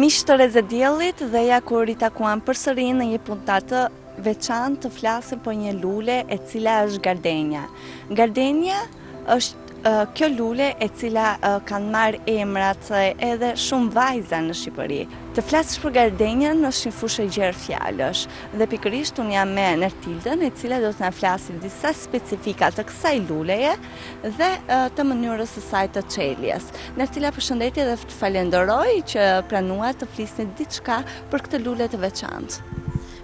Miq të Rezediellit, dhe ja kur i takuam përsëri në një puntatë veçantë të flasim për një lule e cila është gardenia. Gardenia është kjo lule e cila kanë marrë emrat edhe shumë vajza në Shqipëri. Të flasësh për gardenian është një fushë e gjerë fjalësh dhe pikërisht unë jam me Nertildën e cila do të na flasë disa specifika të kësaj luleje dhe të mënyrës së saj të çeljes. Nertila, përshëndetje dhe të falenderoj që pranuat të flisni diçka për këtë lule të veçantë.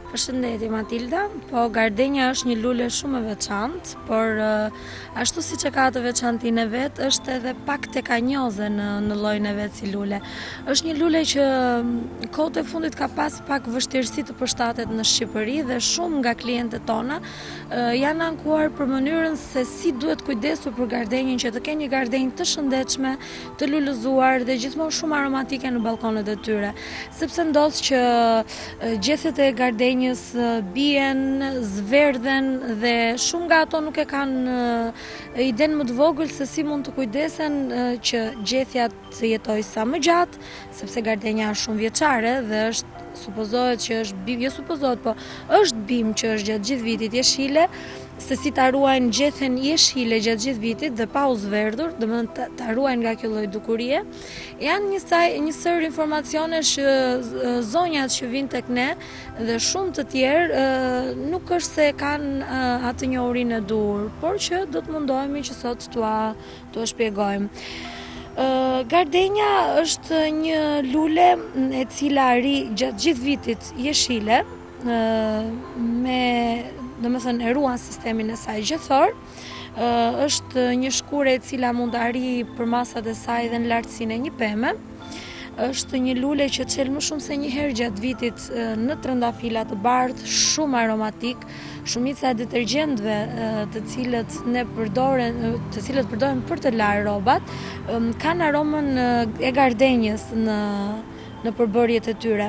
Përshëndetje Matilda, po gardenia është një lule shumë e veçantë, por ashtu siç e ka të veçantinë e vet, është edhe pak tekanjoze në llojin e vet si lule. Është një lule që kohët e fundit ka pas pak vështirësi të përshtatet në Shqipëri dhe shumë nga klientët tona janë ankuar për mënyrën se si duhet kujdesur për gardenjen që të kenë një gardenjë të shëndetshme, të lulëzuar dhe gjithmonë shumë aromatike në balkonet e tyre, sepse ndodh që gjethet e gardenjës bien, zverdhen dhe shumë nga ato nuk e kanë idenë më të vogël se si mund të kujdesen që gjethja të jetojë sa më gjatë, sepse gardenia është shumë vjeçare dhe supozohet që është bim, jo supozohet, po është bim që është gjatë gjithë vitit jeshile, se si ta ruajnë gjethen jeshile gjatë gjithë vitit dhe pa u zverdhur, domethënë ta ruajnë nga kjo lloj dukurie. Janë një sër informacionesh zonjat që vinë tek ne dhe shumë të tjerë nuk është se kanë atë njohurinë e dur, por që do të mundohemi që sot t'ua shpjegojmë. Gardenia është një lule e cila ri gjatë gjithë vitit jeshile, domethënë e ruan sistemin e saj gjethor. Është një shkure e cila mund të arrijë për masat e saj dhe në lartësinë e një peme. Është një lule që çel më shumë se një herë gjatë vitit në trëndafila të bardhë, shumë aromatik. Shumica e detergjentëve të cilët përdoren për të larë rrobat kanë aromën e gardenjes në përbërjet e tyre.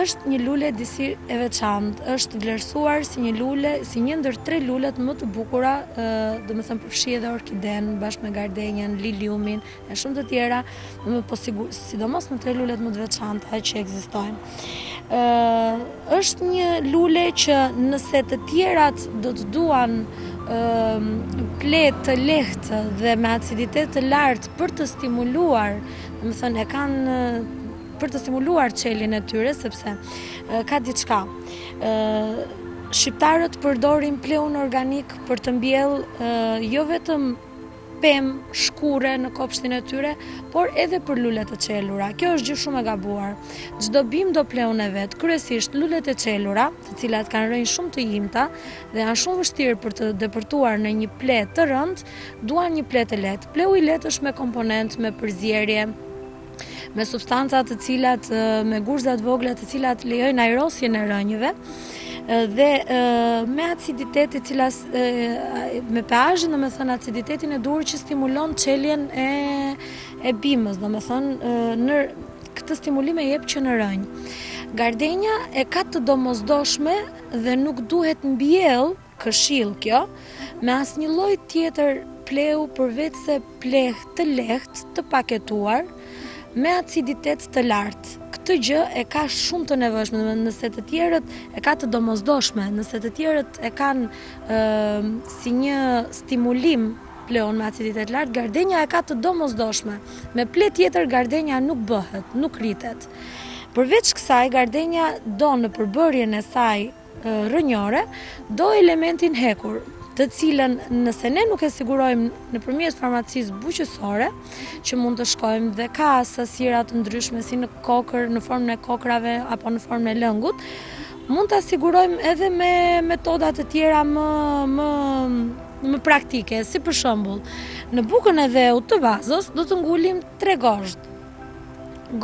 Është një lule disi e veçantë, është vlerësuar si një lule, si një ndër 3 lulet më të bukura, domethënë përfshi edhe orkiden bashkë me gardenjen, liliumin e shumë të tjera, po sidomos në 3 lulet më të veçanta që ekzistojnë. Është një lule që nëse të tjerat do të duan pletë të lehtë dhe me aciditet të lartë për të stimuluar, domethënë e kanë për të stimuluar çeljen e tyre, sepse ka diçka. Shqiptarët përdorin pleun organik për të mbjellë jo vetëm pemë, shkure në kopshtin e tyre, por edhe për lulet e çelura. Kjo është gjë shumë e gabuar. Çdo bim do pleun e vet, kryesisht lulet e çelura, të cilat kanë rënjë shumë të imta dhe janë shumë vështirë për të depërtuar në një ple të rëndë, duan një ple të lehtë. Pleu i lehtë është me komponent, me përzierje, me substanca të cilat, me gurza të vogla të cilat lejojnë ajrosjen e rënjëve dhe me aciditetin me pH-in, domethënë aciditetin e dur që stimulon çeljen e bimës, domethënë këtë stimulim e jep që në rënjë. Gardenia e ka të domosdoshme dhe nuk duhet mbjell, këshill kjo, me asnjë lloj tjetër pleu përveç se pleh të lehtë, të paketuar, me aciditet të lartë. Këtë gjë e ka shumë të nevojshme, nëse të tjerët e ka të domosdoshme, nëse të tjerët e kanë si një stimulim pleun me aciditet lartë, gardenia e ka të domosdoshme. Me ple tjetër gardenia nuk bëhet, nuk rritet. Përveç kësaj, gardenia do në përbërjen e saj rënjore, do elementin hekur, të cilën nëse ne nuk e sigurojmë nëpërmjet farmacisë buqësore, që mund të shkojmë dhe ka sasira të ndryshme si në kokër, në formën e kokrave apo në formën e lëngut, mund ta sigurojmë edhe me metoda të tjera më praktike, si për shembull, në bukën e dheut të vazos do të ngulim 3 gozhd.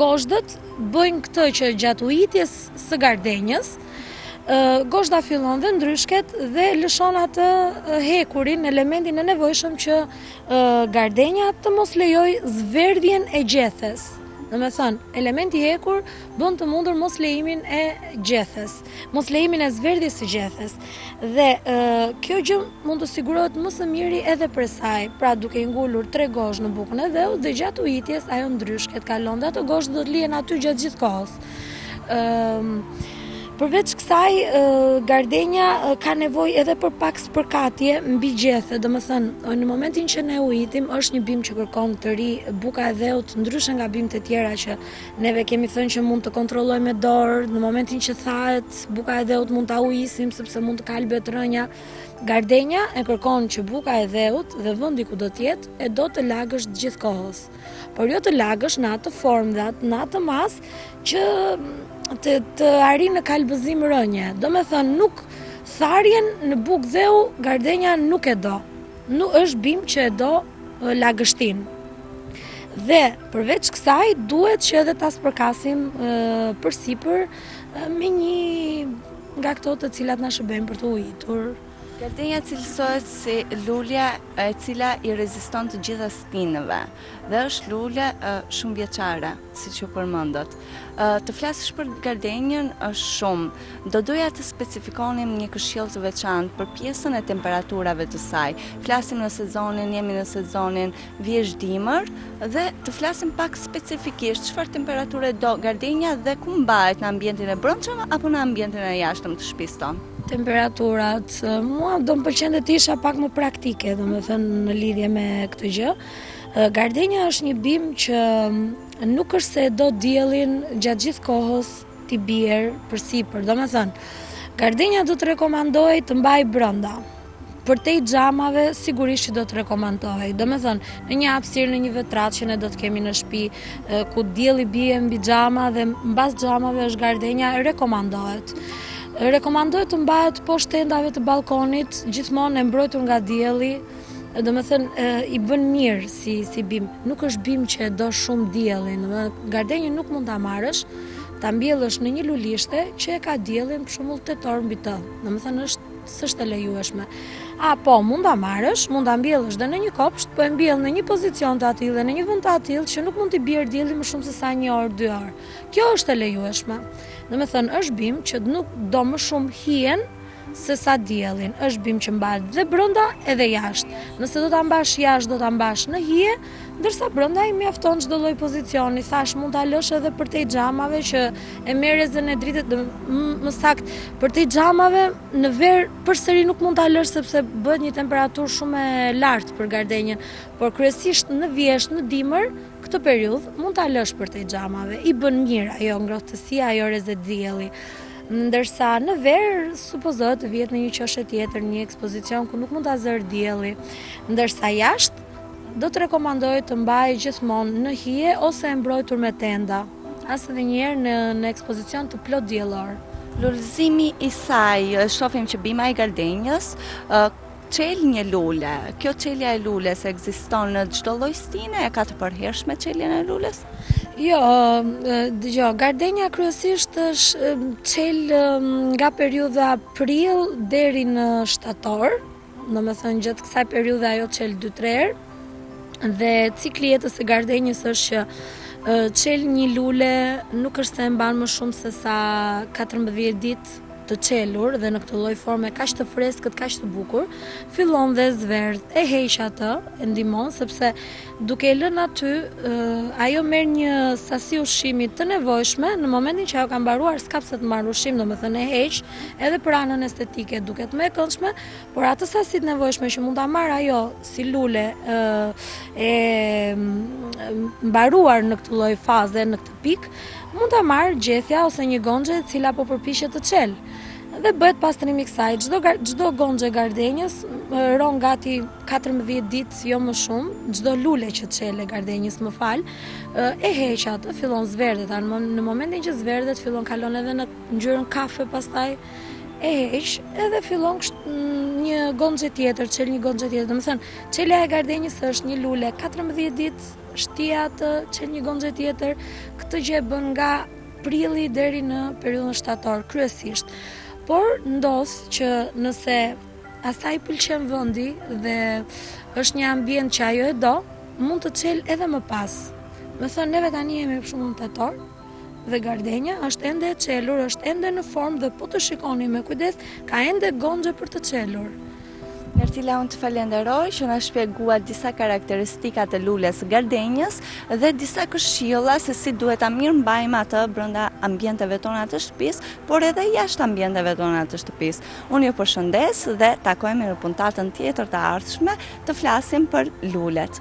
Gozhdët bëjnë këtë që gjatë ujitjes së gardenjës, gozhda fillon dhe ndryshket dhe lëshon atë hekurin, elementin e nevojshëm që gardenia të mos lejoj zverdhjen e gjethes. Domethënë, elementi i hekur bën të mundur mos lejimin e gjethes, mos lejimin e zverdhjes së gjethes. Dhe kjo gjë mund të sigurohet më së miri edhe për saj, pra duke i ngulur 3 gozhë në bukën e dheut dhe gjatë ujitjes ajo ndryshket kalon dhe ato gozhë do të lihen aty gjatë gjithë kohës. Përveç kësaj, gardenja ka nevojë edhe për pak spërkatje mbi gjethe, domethënë në momentin që ne ujitim është një bimë që kërkon të ri buka e dheut, ndryshe nga bimët e tjera që neve kemi thënë që mund të kontrollojmë me dorë, në momentin që thahet buka e dheut mund ta ujisim sepse mund të kalbet rënja. Gardenja e kërkon që buka e dheut dhe vendi ku do të jetë e do të lagësh gjithë kohës, por jo të lagësh në atë formë dhe në atë masë që të arrijë në kalbëzim rënje. Do me thënë, nuk tharjen në bukë dheu, gardenja nuk e do. Nuk është bimë që e do lagështin. Dhe përveç kësaj, duhet që edhe ta spërkasim përsipër me një nga këto të cilat na shërbejnë për të ujitur. Gardenja cilësohet si lulja e cila i reziston të gjitha stinëve dhe është lule shumë vjeçare, siç ju përmendët. Të flasësh për gardenjën është shumë. Do doja të specifikonim një këshill të veçantë për pjesën e temperaturave të saj. Flasim në sezonin, jemi në sezonin vjeshtë-dimër dhe të flasim pak specifikisht çfarë temperature do gardenja dhe ku mbahet në ambientin e brendshëm apo në ambientin e jashtëm të shtëpisë tonë. Temperaturat, mua do më pëlqen të isha pak më praktike, domethënë në lidhje me këtë gjë. Gardenja është një bimë që nuk është se do diellin gjatë gjithë kohës t'i bjerë përsipër. Domethënë, gardenja do të rekomandoj të mbaj brenda. Për te i xhamave sigurisht që do të rekomandoj. Domethënë, në një hapësirë, në një vetrat që ne do të kemi në shtëpi, ku dielli bie mbi xhama dhe mbas xhamave është gardenja, rekomandohet. Rekomandohet të mbahet poshtë tendave të balkonit, gjithmonë e mbrojtur nga dielli. Domethënë i bën mirë si bimë. Nuk është bimë që e do shumë diellin. Gardenjën nuk mund ta marrësh, ta mbjellësh në një lulishte që e ka diellin për shembull tetor mbi të. Domethënë s'është e lejueshme. Po, mund ta marrësh, mund ta mbjellësh dhe në një kopsht, po e mbjell në një pozicion të atill dhe në një vend të atill që nuk mund t'i bjerë dielli më shumë se sa 1 orë, 2 orë. Kjo është e lejueshme. Domethënë është bimë që nuk do më shumë hijen se sa diellin. Është bimë që mbahet dhe brenda edhe jashtë. Nëse do ta mbash jashtë, do ta mbash në hije, ndërsa brenda i mjafton çdo lloj pozicioni. Thash mund ta lësh edhe përtej xhamave që e merr rrezën e dritit, më saktë përtej xhamave në ver përsëri nuk mund ta lësh sepse bëhet një temperaturë shumë e lartë për gardenjën, por kryesisht në vjesht, në dimër, këtë periudhë mund ta lësh përtej xhamave. I bën mirë ajo ngrohtësia, ajo rrezet dielli. Ndërsa në ver supozohet të vihet në një qoshe tjetër, një ekspozicion ku nuk mund ta zër dielli. Ndërsa jashtë do të rekomandoj të mbajë gjithmonë në hije ose e mbrojtur me tenda, as edhe një herë në ekspozicion të plot diellor. Lullëzimi i saj, shohim që bima e gardenjës çel një lule. Kjo çelja e lules ekziston në çdo lloj stine, e ka të përhershme çeljen e lules? Jo, dëgjoj, gardenja kryesisht është çel nga periudha prill deri në shtator. Domethënë gjatë kësaj periudhe ajo çel 2-3 herë. Dhe cikli jetës së gardenjës është që çel një lule nuk është se e mban më shumë se sa 14 ditë të çelur dhe në këtë lloj forme kaq të freskët, kaq të bukur, fillon dhe zverdh, e heq atë, e ndihmon sepse duke e lënë aty, ajo merr një sasi ushqimi të nevojshme, në momentin që ajo ka mbaruar s'ka pse të marrë ushqim, domethënë e heq, edhe për anën estetike duket më e këndshme, por atë sasi të nevojshme që mund ta marrë ajo si lule e mbaruar në këtë lloj faze, në këtë pikë, mund ta marrë gjethja ose një goxhe e cila po përpiqet të çel. Dhe bëhet pastrimi i kësaj. Çdo goxhe gardenjës ron gati 14 ditë, jo më shumë. Çdo lule që çel e gardenjës, më fal, e heq atë, fillon zverdhet. Në momentin që zverdhet, fillon kalon edhe në ngjyrën kafe, pastaj e heq edhe fillon një goxhe tjetër, çel një goxhe tjetër. Domethënë, çelja e gardenjës është një lule 14 ditë, shtia atë, çel një goxhe tjetër. Këtë gjë e bën nga prilli deri në periudhën shtator kryesisht. Por ndodh që nëse asaj pëlqen vendi dhe është një ambient që ajo e do, mund të çel edhe më pas. Me thënë, neve tani jemi për shumë tetor, dhe gardenia është ende e qelur, është ende në formë dhe po të shikoni me kujdes, ka ende gongje për të qelur. Ertila, unë të falenderoj që na shpjegua disa karakteristika të lules gardenjës dhe disa këshilla se si duhet ta mirëmbajmë atë brenda ambienteve tona të shtëpisë, por edhe jashtë ambienteve tona të shtëpisë. Unë ju përshëndes dhe takohemi në puntatën tjetër të ardhshme të flasim për lulet.